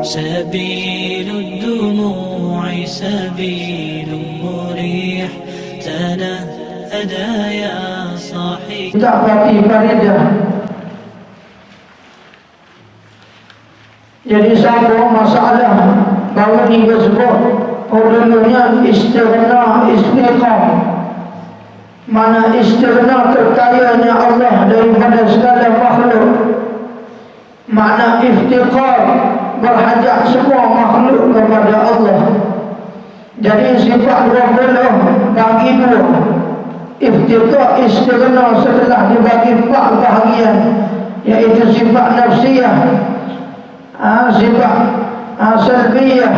سبيل الدموع سبيل مريح تنهدى يا صاحي. Tak bagi faridah. Jadi satu masalah bahawa ni disebut dulunya istighna istiqam. Mana istighna terkayanya Allah daripada segala makhluk. Makna iftiqar berhajat semua makhluk kepada Allah. Jadi sifat 20 bagi dua. Iftiqar istighna setelah dibagi 4 bahagian, iaitu sifat nafsiyah, sifat salbiyah,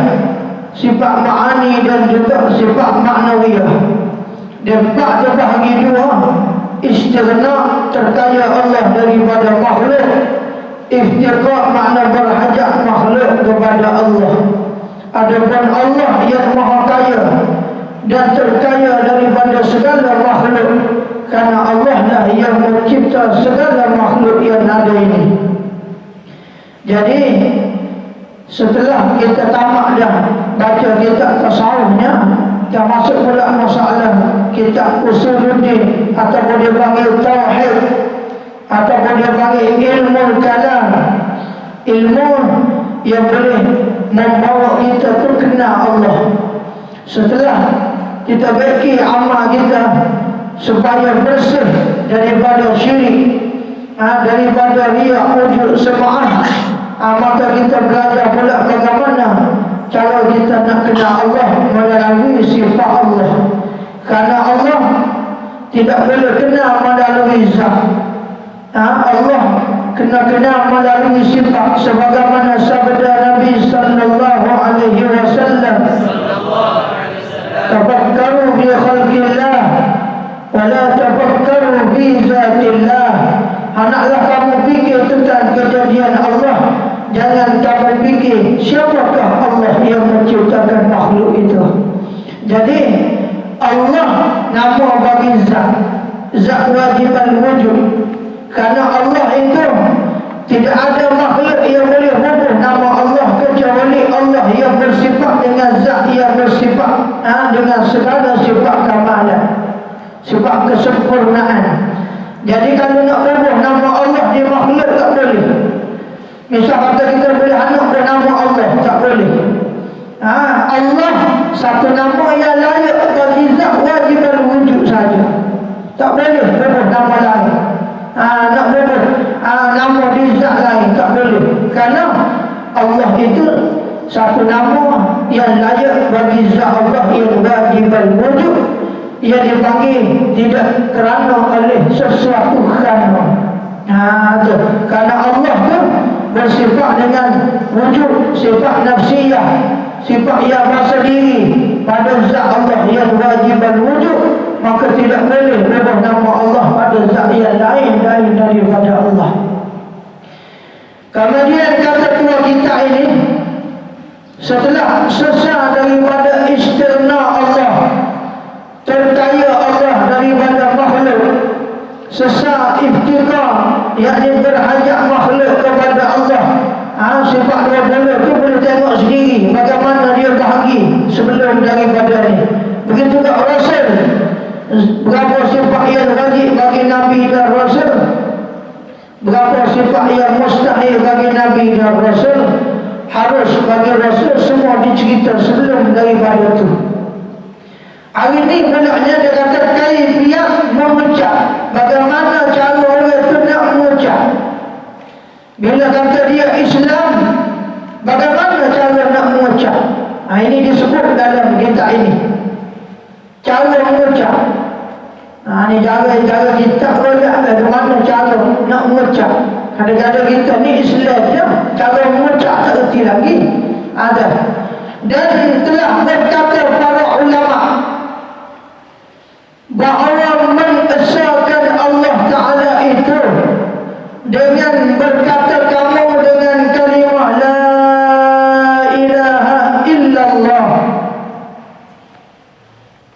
sifat ma'ani dan juga sifat ma'nawiyah. Dan 4 terbahagi 2. Istighna terkaya Allah daripada makhluk. Iftiqar makna berhajat makhluk kepada Allah. Adapun Allah yang maha kaya dan terkaya daripada segala makhluk, karena Allah lah yang mencipta segala makhluk yang ada ini. Jadi setelah kita tamat dah baca kitab tasawufnya, kita masuk pula masalah kitab usuluddin, ataupun dia panggil tauhid, ataupun dia panggil ilmu kalam, ilmu yang boleh membawa kita terkenal Allah. Setelah kita baiki amal kita supaya bersih daripada syirik, daripada riya, ujub, sum'ah, maka kita belajar pula bagaimana cara kita nak kenal Allah melalui sifat Allah. Karena Allah tidak boleh kenal melalui zat. Allah kena kenal melalui sifat, sebagaimana sabda Nabi sallallahu alaihi wasallam, tafakkaru bi khalqillah wa la tafakkaru bi zatillah. Hendaklah kamu fikir tentang kejadian Allah, jangan kamu fikir siapakah Allah yang menciptakan makhluk itu. Jadi Allah nama bagi zat, zat wajib al-wujud. Karena Allah itu tidak ada makhluk yang boleh hubung nama Allah kecuali Allah yang bersifat dengan zat yang bersifat dengan segala sifat kamalan, sifat kesempurnaan. Jadi kalau nak hubung nama Allah di makhluk tak boleh. Misal kata kita boleh anak bernama Allah, tak boleh. Allah satu nama yang layak bagi zat wajib al-wujud saja. Tak boleh hubung nama lain. Nak hubung nama di zat lain, tak boleh. Kerana Allah itu satu nama yang layak bagi zat Allah yang wajib al-wujud, ia dipanggil tidak kerana oleh sesuatu kerana. Kerana Allah tu bersifat dengan wujud, sifat nafsiyah, sifat yang bersendiri pada zat Allah yang wajib al-wujud, maka tidak boleh berubah nama Allah pada zat yang lain daripada Allah. Kemudian kata tua kita ini, setelah selesai daripada istighna Allah, terkaya Allah daripada makhluk, sesat iftiqar, yakni berhajat makhluk kepada Allah. Sifat 20 itu boleh tengok sendiri bagaimana dia bahagi sebelum daripada ni. Begitu juga Rasul, berapa sifat yang wajib bagi Nabi dan Rasul, berapa sifat yang mustahil bagi Nabi dan Rasul, harus bagi Rasul, semua dicerita sebelum daripada itu. Hari ini benarnya dia kata kaifiyah mengucap, bagaimana cara orang itu nak mengucap. Bila kata dia Islam, bagaimana cara nak mengucap. Ini disebut dalam kitab ini, cara mengucap. Ini cara kita berada bagaimana cara nak mengucap. Kadang-kadang kita ni Islam je, cara mengucap tak erti lagi. Ada. Dan telah berkata para ulama bahawa mengesahkan Allah Ta'ala itu dengan berkata kamu dengan kalimah la ilaha illallah.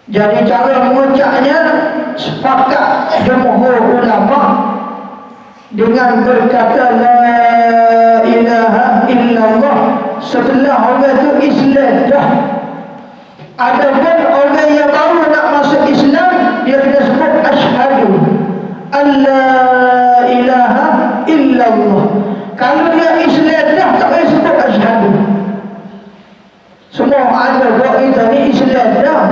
Jadi cara mengucapnya sepakat jumhur ulama dengan berkata la ilaha illallah setelah orang itu Islam dah. Adapun orang yang baru nak masuk Islam, dia kena sebut asyhadu alla ilaha illallah. Kalau dia Islam dah, tak payah sebut asyhadu. Semua ada buat kita ni Islam dah.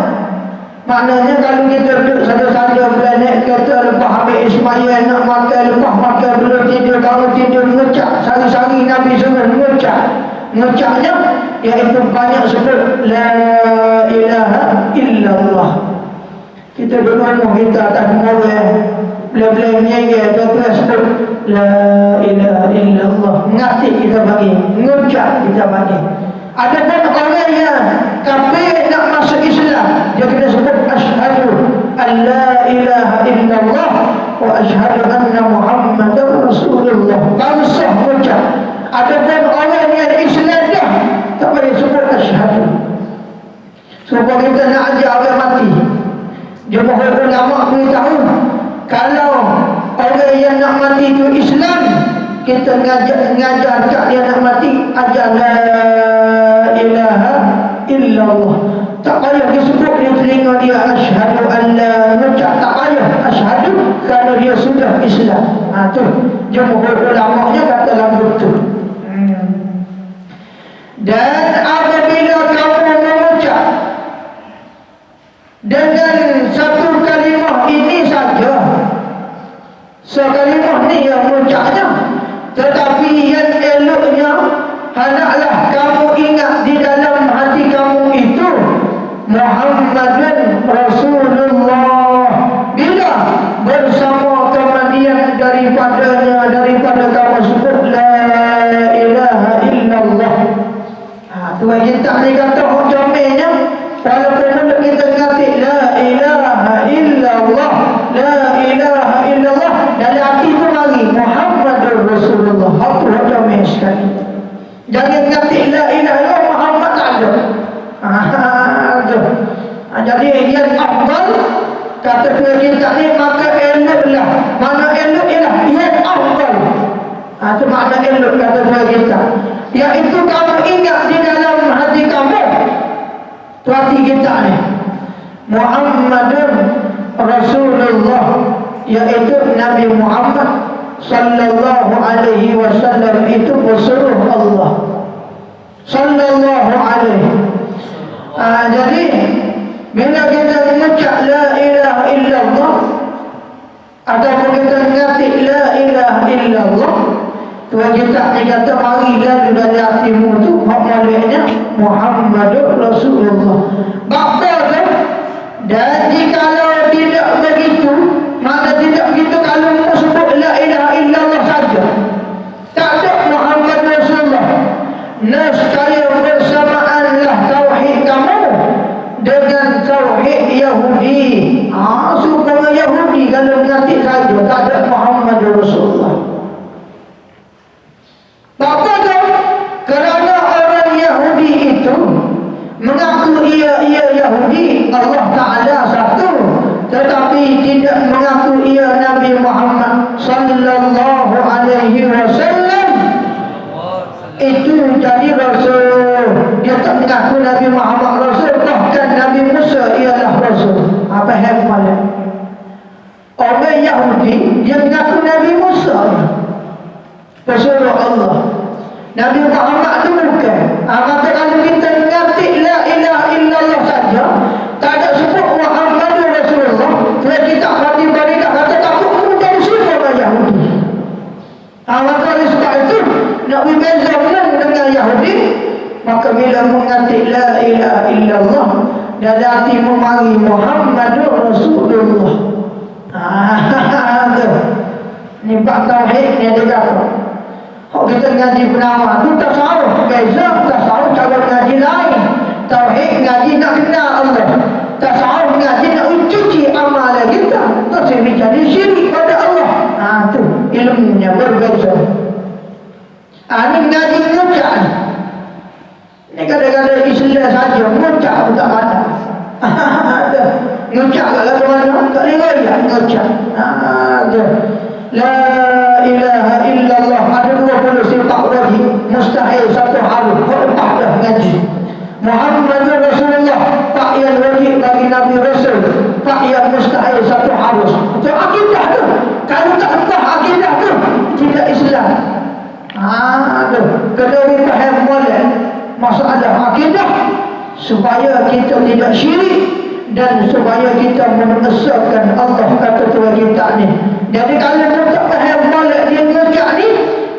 Maknanya kalau kita duduk saja-saja beranak kata lepas ambil Ismail nak makan, lepas makan belum tidur, kalau tidur ngecak. Sari-sari Nabi suruh ngecaknya iaitu banyak sebut la ilaha illallah. Kita duduk kita tak mengorek bila-bila nyengir kita sebut la ilaha illallah. Ngatik kita bagi, ngecak kita bagi. Ada pun orang yang kafir nak masuk Islam, dia kena sebut asyhadu an la ilaha illallah wa asyhadu anna Muhammadar Rasulullah. Baru sah ucap. Ada pun orang yang Islam dah, tak boleh sebut asyhadu. Sebab kita nak ajar orang mati. Jemaah ulama beritahu, kalau orang yang nak mati itu Islam, kita ngajar kat dia nak mati, ajar la ilaha illallah. Tak payah disebut di telinga dia asyhadu an la ilaha, tak payah asyhadu kalau dia sudah Islam. Tu jemaah ulama-nya kata lagu tu. Dan apabila kamu mengucap dengan satu kalimah ini saja, sekalimah ni yang mengucapnya, tetapi yang eloknya hendaklah kamu ingat di dalam hati kamu itu Muhammadun Rasulullah. Bila bersama kemudian daripada kamu sebut la ilaha illallah. Tuan kita ni kata hujamnya, walaupun mulut kita ngatik la ilaha illallah, la ilaha illallah, dalam hati tu lagi Muhammadur Rasulullah. Apa hujamnya sekali. Jangan ngatik la ilaha illallah Muhammad tak ada. Jadi yang afdal kata tuan kita ni, maka eloklah. Mana elok ialah yang afdal. Itu makna elok kata tuan kita, iaitu kamu ingat di dalam hati kamu, tu hati kita ni Muhammadun Rasulullah, iaitu Nabi Muhammad sallallahu alaihi wasallam itu pesuruh Allah sallallahu alaihi. Jadi bila kita mengucap la ilaha illallah ataupun kita mengatik la ilaha illallah, Tuhan kita kata marilah dari hatimu tu maknanya Muhammadur Rasulullah. Bapa tu, dan jikalau tidak begitu, maka tidak begitu kalau kamu sebut la ilaha illallah saja, tak ada Muhammad Rasulullah, nescaya bersamaanlah tauhid kamu dengan tauhid Yahudi. Supaya Yahudi kalau mengatik saja, tak ada Muhammad Rasulullah. Bapa tu, kerana orang Yahudi itu mengaku ia Yahudi, Allah Ta'ala satu, tetapi tidak mengaku ia Nabi Muhammad sallallahu alaihi wasallam, itu jadi Rasul. Dia tak mengaku Nabi Muhammad Rasul, bahkan Nabi Musa ialah Rasul. Apa hebatnya? Orang Yahudi dia mengaku Nabi Musa pesuruh Allah, Nabi Muhammad itu bukan. Maka kalau kita mengatik la ilaha illallah saja, tak ada sebut Muhammadur Rasulullah, kalau kita hati mereka kata takut menjadi sifat orang Yahudi. Maka oleh sebab itu nak berbeza dengan Yahudi, maka bila mengatik la ilaha illallah dan hati memari Muhammadur Rasulullah. Ni bab tauhid ni dia kata. Kalau kita ngaji penama tu tasawuf, beza tasawuf cara ngaji lain. Tauhid ngaji nak kenal Allah, tasawuf ngaji nak mencuci amalan kita, tak boleh jadi syirik pada Allah. Tu ilmunya berbeza. Ni ngaji ngucap ni kadang-kadang Islam saja ngucap pun tak ada. Ngucap kat lagu mana tak boleh ya ngucap. La ilaha illallah ada 20 sifat lagi, mustahil satu haruf. Muhammad Rasulullah, tak yang wajib bagi Nabi Rasul, tak yang mustahil satu harus. Itu akidah tu. Kalau tak entah akidah tu, tidak Islam. Tu kena faham molek masalah akidah supaya kita tidak syirik dan supaya kita mengesahkan Allah kata Tuhan kita ni. Jadi kalau tak faham molek dia ngecak ni,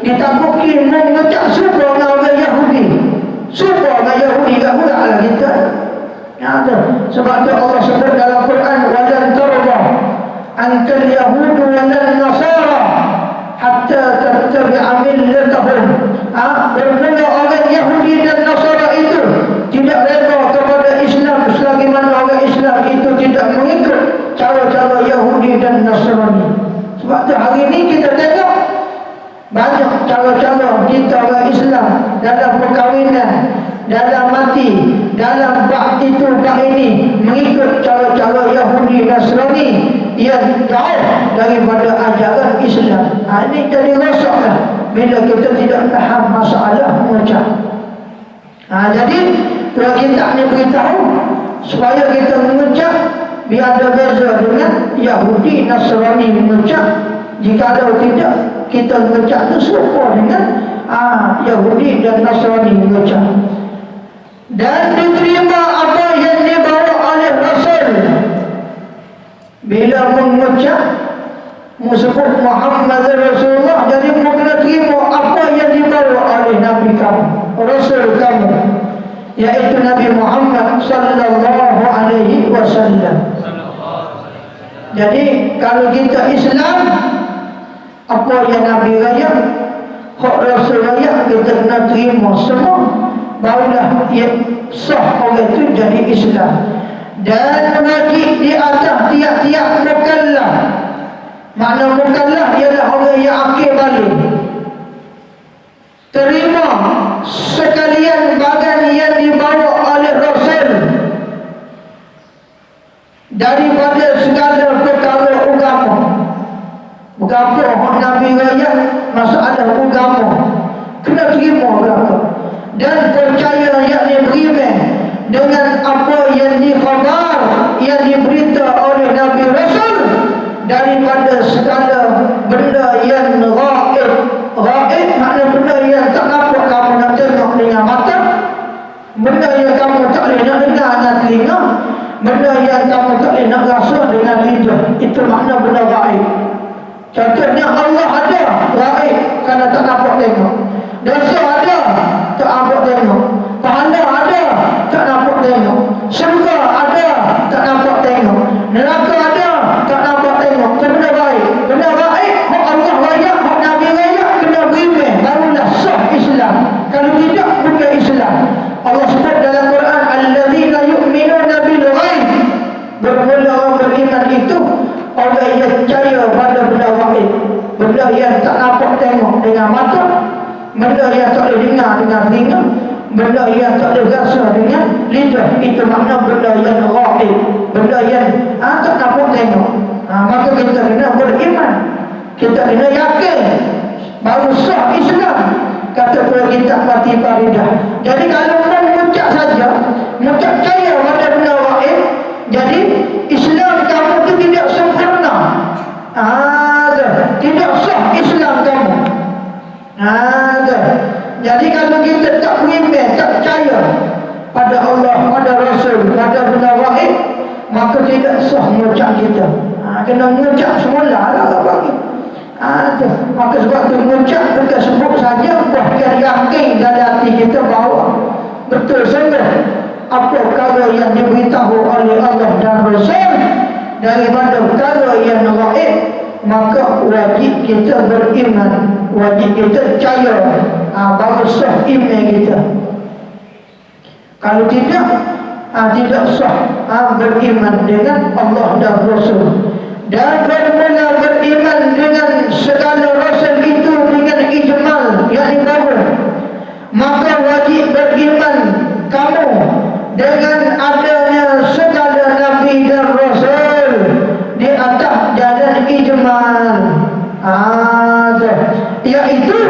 ditakuti mengecak suka dengan orang Yahudi. Suka dengan Yahudi tak pula lah kita. Tu. Sebab tu Allah sebut dalam Quran, walan tarda ankal yahudu walan nasara hatta tattabi'a millatahum. Bermula orang Yahudi dan Nasara itu tidak reda kepada Islam selagi mana orang Islam itu tidak mengikut cara-cara Yahudi dan Nasrani. Sebab tu hari ini kita tengok banyak cara-cara kita orang Islam dalam perkahwinan, dalam mati, dalam bab itu bab ini mengikut cara-cara Yahudi Nasrani yang jauh daripada ajaran Islam. Ini jadi rosaklah bila kita tidak faham masalah mengucap. Jadi kalau kita ni beritahu supaya kita mengucap biar ada beza dengan Yahudi Nasrani mengucap. Jika ada tidak, kita mengucap itu serupa dengan Yahudi dan Nasrani mengucap. Dan diterima apa yang dibawa oleh Rasul. Bila mengucap sebut Muhammad Rasulullah, jadi kena terima apa yang dibawa oleh Nabi kamu, Rasul kamu, yaitu Nabi Muhammad sallallahu alaihi wasallam. Jadi kalau kita Islam, apa yang Nabi raya, hak Rasul raya, kita kena terima semua, barulah sah orang itu jadi Islam. Dan wajib di atas tiap-tiap mukallaf. Makna mukallaf ialah orang yang akil balik, terima sekalian bagan yang dibawa oleh Rasul daripada segala perkara agama. Berapa hak Nabi raya masalah agama kena terima berapa, dan percaya yakni beriman dengan apa yang dikhabar, yang diberita oleh Nabi Rasul daripada segala benda yang ghaib. Ghaib makna benda yang tak nampak kamu nak tengok dengan mata, benda yang kamu tak boleh nak dengar dengan telinga, benda yang kamu tak boleh nak rasa dengan lidah. Itu makna benda ghaib. Contohnya Allah ada, ghaib kerana tak nampak tengok. Dosa ada, tak nampak tengok. Pahala ada, tak nampak tengok. Syurga ada, tak nampak tengok. Neraka ada, tak nampak tengok. Itu benda baik. Benda baik, hak Allah raya, hak Nabi raya, kena beriman, barulah sah Islam. Kalau tidak, bukan Islam. Allah sebut dalam Quran, allazina yu'minuna bil ghaib. Bermula orang beriman itu orang yang percaya pada benda gaib, benda yang tak nampak tengok dengan mata, benda yang tak boleh dengar dengan telinga, benda yang tak boleh rasa dengan lidah. Itu makna benda yang gaib, benda yang tak nampak tengok. Maka kita kena beriman, kita kena yakin, baru sah Islam. Kata pula kita mati faridah. Jadi kalau mengucap saja, mengucap percaya pada benda gaib, jadi Islam kamu itu tidak sempurna. Tidak sah Islam kamu. Jadi kalau kita tak beriman, tak percaya pada Allah, pada Rasul, pada benda gaib, maka tidak sah mengucap kita. Kena mengucap semula lah bagi. Maka sebab itu mengucap bukan sebut saja, bahkan yakin dalam hati kita bahawa betul sungguh apa perkara yang diberitahu oleh Allah dan Rasul daripada perkara yang gaib, maka wajib kita beriman, wajib kita percaya, baru sah iman kita. Kalau tidak, tidak sah beriman dengan Allah dan Rasul. Dan bermula beriman dengan segala Rasul itu dengan ijmal, yakni baru, maka wajib beriman kamu dengan adanya segala Nabi dan Rasul di atas jalan ijmal. Iaitu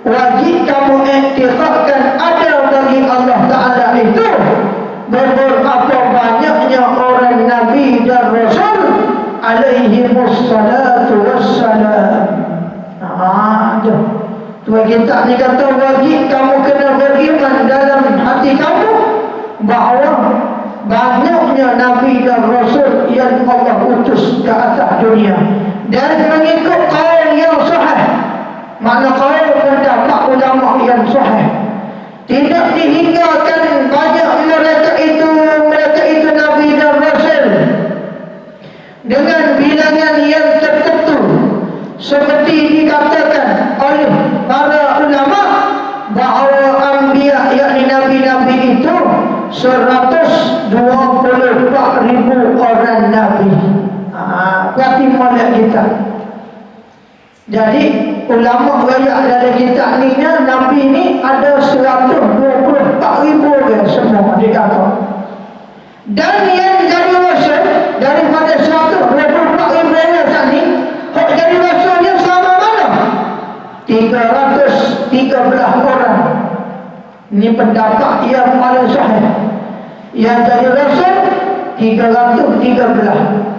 wajib kamu iktiqadkan ada bagi Allah Ta'ala itu dihinggakan banyak mereka itu Nabi dan Rasul dengan bilangan yang tertentu, seperti dikatakan oleh para ulama bahawa anbiya yakni nabi-nabi itu 124,000 orang nabi. Berarti molek kita. Jadi ulama banyak dari kita ni nabi ni ada 124,000 orang semua dikata. Dan yang jadi rasul daripada 124,000 orang tadi, hak jadi rasul yang selama mana? 313 orang. Ini pendapat yang paling sahih. Yang jadi rasul 313.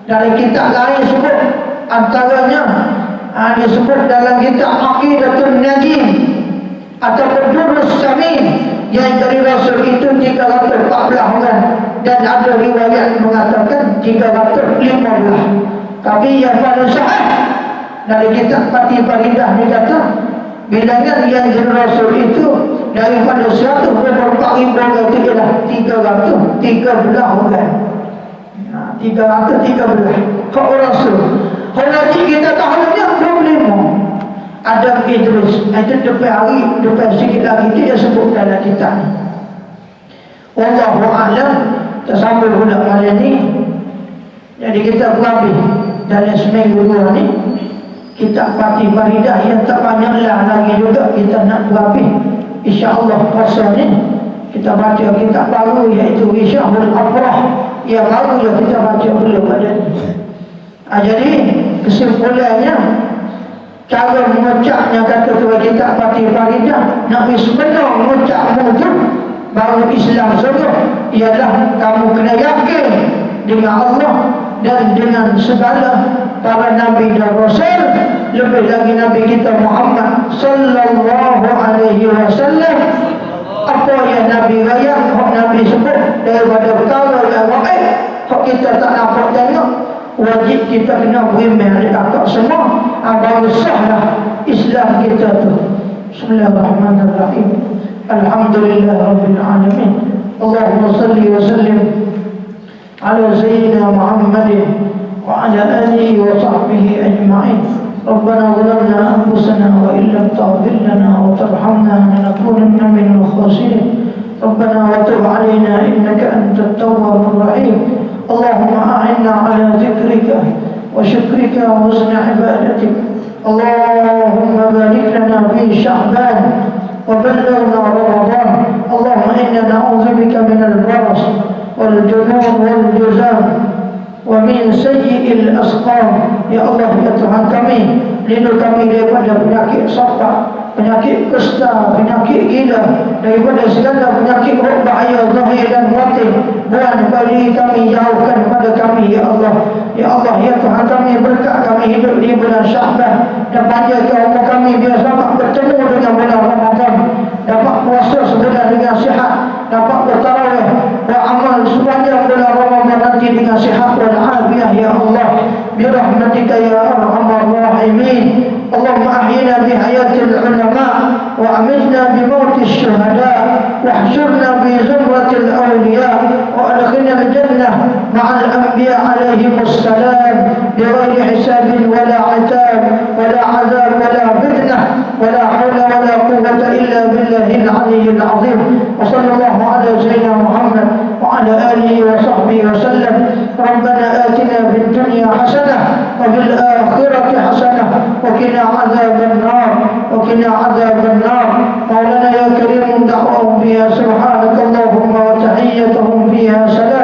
Dari kitab lain sebut antaranya disebut dalam kitab Aqidatul Najim atau Durrus Samin, yang jadi rasul itu 314 orang, dan ada riwayat mengatakan 315. Tapi yang paling sahih dari kitab Fatih Faridah ni kata bilangan yang jadi rasul itu daripada 124,000 orang itu ialah 313 orang. 313 hak rasul. Hak lagi kita tahu dia 25. Adam Idris itu depan sikit lagi dia sebut dalam kitab ni. Wallahu a'lam. Tersambung pula malam ni. Jadi kita berhabis dalam seminggu dua ni kitab Fatih Faridah yang tak banyaklah lagi juga kita nak berhabis. InsyaAllah puasa ni kita baca kitab baru iaitu Wisyahul Abrah yang baru yang kita baca belum ada ni. Jadi kesimpulannya cara mengucapnya kata kepada kitab Fatih Faridah nak sebenar mengucap mulut baru Islam semua ialah kamu kena yakin dengan Allah dan dengan segala para Nabi dan Rasul, lebih lagi Nabi kita Muhammad sallallahu alaihi wasallam. Apa yang Nabi raya, hak Nabi sebut daripada perkara yang gaib, hak kita tak nampak tengok, wajib kita kena beriman dekat semua. Baru sahlah Islam kita tu. Bismillahirrahmanirrahim. Alhamdulillahirabbil alamin. Allahumma salli wa sallim ala sayyidina Muhammadin wa ala alihi wa sahbihi ajma'in. ربنا ظلمنا أنفسنا وإن لم تغفر لنا وترحمنا لنكونن من الخاسرين. ربنا وتب علينا إنك أنت التواب الرحيم. اللهم أعنا على ذكرك وشكرك وحسن عبادتك. اللهم بارك لنا في شعبان وبلغنا رمضان. اللهم إنا نعوذ بك من البرص والجنون والجزام ومن سيء الأسقام. Ya Allah, ya Tuhan kami, lindungi kami daripada penyakit sampah, penyakit kusta, penyakit gila, daripada segala penyakit roh bahaya zahir dan batin. Dan bagi kami, jauhkan pada kami, ya Allah. Ya Allah, ya Tuhan kami, berkat kami hidup di bulan Sya'ban dan panjangkan umur kami biar selamat bertemu dengan bulan Ramadan, dapat puasa sebulan dengan sihat, dapat bertarawih, beramal sepanjang bulan Ramadan nanti dengan sihat dan afiah, ya Allah. برحمتك يا أرحم الراحمين. اللهم أحينا بحياة العلماء وأمتنا بموت الشهداء واحشرنا في زمرة الأولياء وأدخلنا الجنة مع الأنبياء عليهم السلام بغير حساب ولا عتاب ولا عذاب ولا فتنة ولا حول ولا قوة إلا بالله العلي العظيم. وصلى الله على سيدنا محمد وعلى آله وصحبه وسلم. ربنا آتنا في الدنيا حسنة وفي الآخرة حسنة وقنا عذاب النار وقنا عذاب النار. مولانا يا كريم دعوهم فيها سبحانك اللهم وتحيتهم فيها سلام.